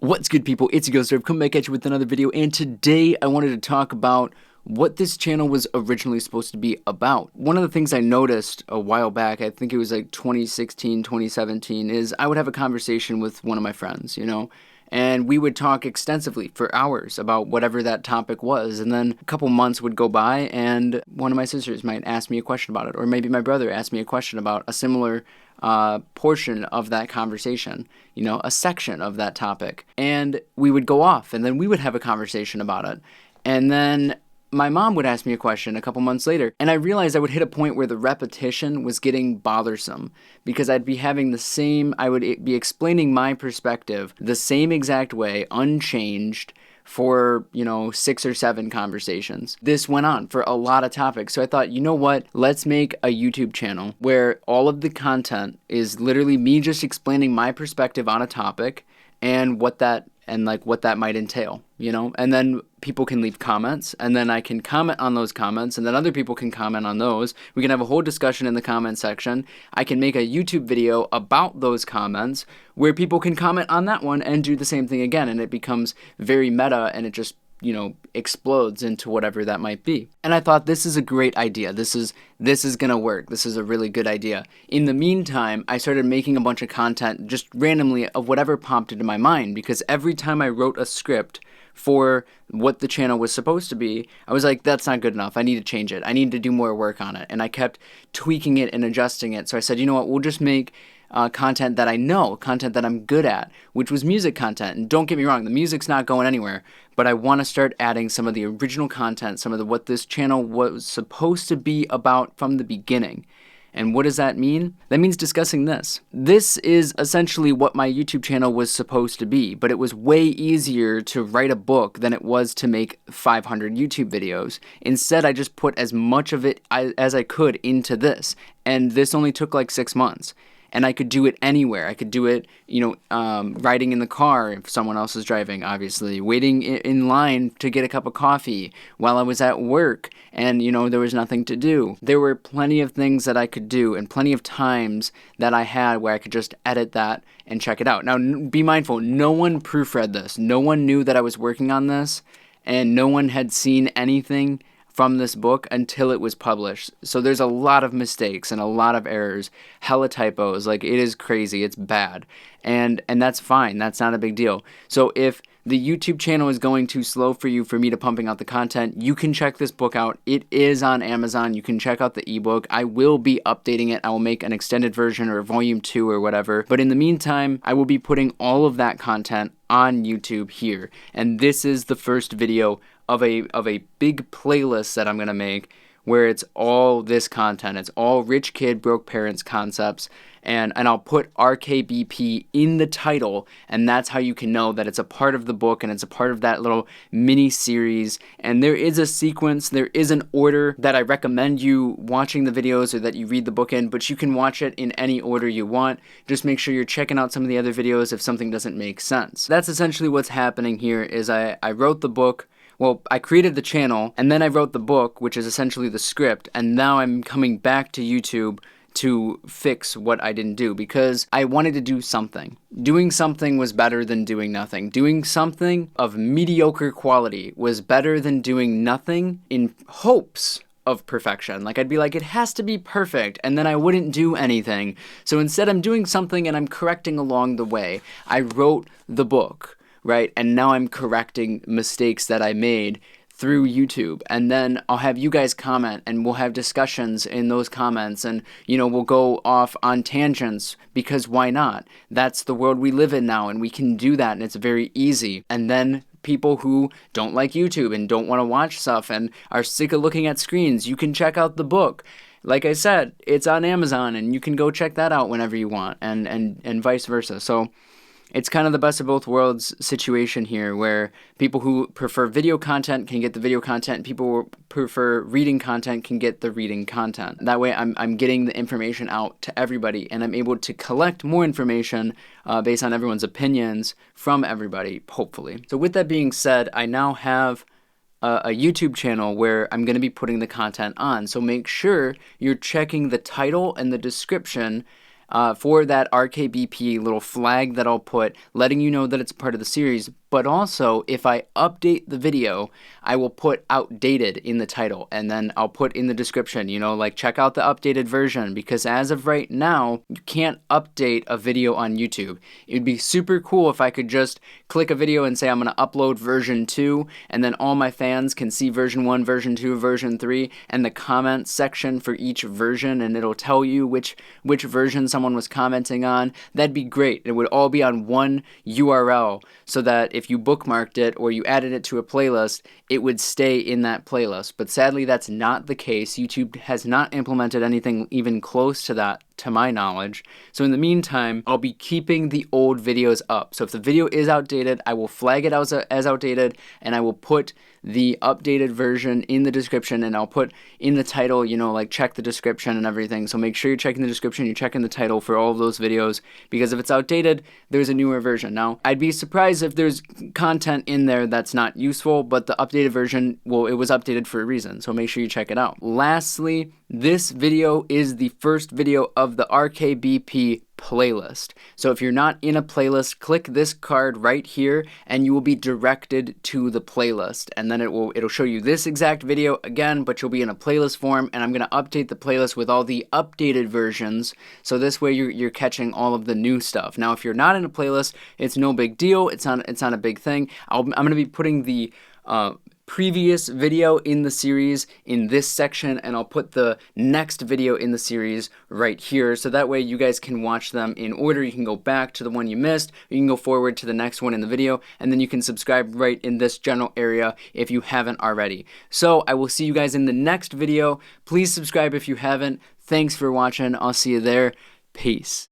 What's good, people? It's Jagilsdorf, coming back at you with another video, and today I wanted to talk about what this channel was originally supposed to be about. One of the things I noticed a while back, I think it was like 2016, 2017, is I would have a conversation with one of my friends, and we would talk extensively for hours about whatever that topic was, and then a couple months would go by and one of my sisters might ask me a question about it, or maybe my brother asked me a question about a similar portion of that conversation, a section of that topic, and we would go off and then we would have a conversation about it, and then my mom would ask me a question a couple months later, and I realized I would hit a point where the repetition was getting bothersome because I'd be having I would be explaining my perspective the same exact way, unchanged, for, 6 or 7 conversations. This went on for a lot of topics. So I thought, you know what? Let's make a YouTube channel where all of the content is literally me just explaining my perspective on a topic and what that might entail, and then people can leave comments, and then I can comment on those comments, and then other people can comment on those. We can have a whole discussion in the comment section. I can make a YouTube video about those comments where people can comment on that one and do the same thing again, and it becomes very meta, and it just explodes into whatever that might be. And I thought, this is a great idea. This is gonna work. This is a really good idea. In the meantime, I started making a bunch of content just randomly of whatever popped into my mind, because every time I wrote a script for what the channel was supposed to be, I was like, that's not good enough. I need to change it. I need to do more work on it. And I kept tweaking it and adjusting it. So I said, you know what, we'll just make content that I know, content that I'm good at, which was music content. And don't get me wrong, the music's not going anywhere, but I want to start adding some of the original content, some of what this channel was supposed to be about from the beginning. And what does that mean? That means discussing this. This is essentially what my YouTube channel was supposed to be, but it was way easier to write a book than it was to make 500 YouTube videos. Instead, I just put as much of it as I could into this, and this only took like 6 months. And I could do it anywhere. I could do it, riding in the car if someone else is driving, obviously, waiting in line to get a cup of coffee while I was at work and, there was nothing to do. There were plenty of things that I could do and plenty of times that I had where I could just edit that and check it out. Now, be mindful, no one proofread this. No one knew that I was working on this, and no one had seen anything from this book until it was published. So there's a lot of mistakes and a lot of errors, hella typos. Like, it is crazy, it's bad. And that's fine, that's not a big deal. So if the YouTube channel is going too slow for you for me to pumping out the content, you can check this book out. It is on Amazon. You can check out the ebook. I will be updating it. I will make an extended version or volume 2 or whatever. But in the meantime, I will be putting all of that content on YouTube here. And this is the first video of a big playlist that I'm going to make where it's all this content. It's all rich kid, broke parents concepts. And I'll put RKBP in the title, and that's how you can know that it's a part of the book and it's a part of that little mini series. And there is a sequence, there is an order that I recommend you watching the videos or that you read the book in, but you can watch it in any order you want. Just make sure you're checking out some of the other videos if something doesn't make sense. That's essentially what's happening here. Is I wrote the book. Well, I created the channel, and then I wrote the book, which is essentially the script, and now I'm coming back to YouTube to fix what I didn't do because I wanted to do something. Doing something was better than doing nothing. Doing something of mediocre quality was better than doing nothing in hopes of perfection. Like, I'd be like, it has to be perfect, and then I wouldn't do anything. So instead, I'm doing something and I'm correcting along the way. I wrote the book, right? And now I'm correcting mistakes that I made through YouTube, and then I'll have you guys comment, and we'll have discussions in those comments, and we'll go off on tangents because why not? That's the world we live in now, and we can do that, and it's very easy. And then people who don't like YouTube and don't want to watch stuff and are sick of looking at screens, you can check out the book. Like I said, it's on Amazon, and you can go check that out whenever you want, and vice versa. So it's kind of the best of both worlds situation here, where people who prefer video content can get the video content, people who prefer reading content can get the reading content. That way I'm getting the information out to everybody, and I'm able to collect more information based on everyone's opinions from everybody, hopefully. So with that being said, I now have a YouTube channel where I'm going to be putting the content on. So make sure you're checking the title and the description for that RKBP little flag that I'll put, letting you know that it's part of the series. But also, if I update the video, I will put outdated in the title, and then I'll put in the description, you know, like check out the updated version, because as of right now, you can't update a video on YouTube. It'd be super cool if I could just click a video and say I'm going to upload version 2, and then all my fans can see version 1, version 2, version 3, and the comment section for each version, and it'll tell you which version someone was commenting on. That'd be great. It would all be on one URL, so that if you bookmarked it or you added it to a playlist, it would stay in that playlist. But sadly, that's not the case. YouTube has not implemented anything even close to that, to my knowledge. So in the meantime, I'll be keeping the old videos up. So if the video is outdated, I will flag it as outdated, and I will put the updated version in the description, and I'll put in the title, you know, like check the description and everything. So make sure you're checking the description, you're checking the title for all of those videos, because if it's outdated, there's a newer version. Now, I'd be surprised if there's content in there that's not useful, but the updated version, well, it was updated for a reason, so make sure you check it out. Lastly, this video is the first video of the RKBP playlist. So if you're not in a playlist, click this card right here and you will be directed to the playlist, and then it'll show you this exact video again, but you'll be in a playlist form, and I'm going to update the playlist with all the updated versions, so this way you're catching all of the new stuff. Now if you're not in a playlist, it's no big deal. It's not a big thing. I'm going to be putting the previous video in the series in this section, and I'll put the next video in the series right here, so that way you guys can watch them in order. You can go back to the one you missed, or you can go forward to the next one in the video, and then you can subscribe right in this general area if you haven't already. So I will see you guys in the next video. Please subscribe if you haven't. Thanks for watching. I'll see you there. Peace.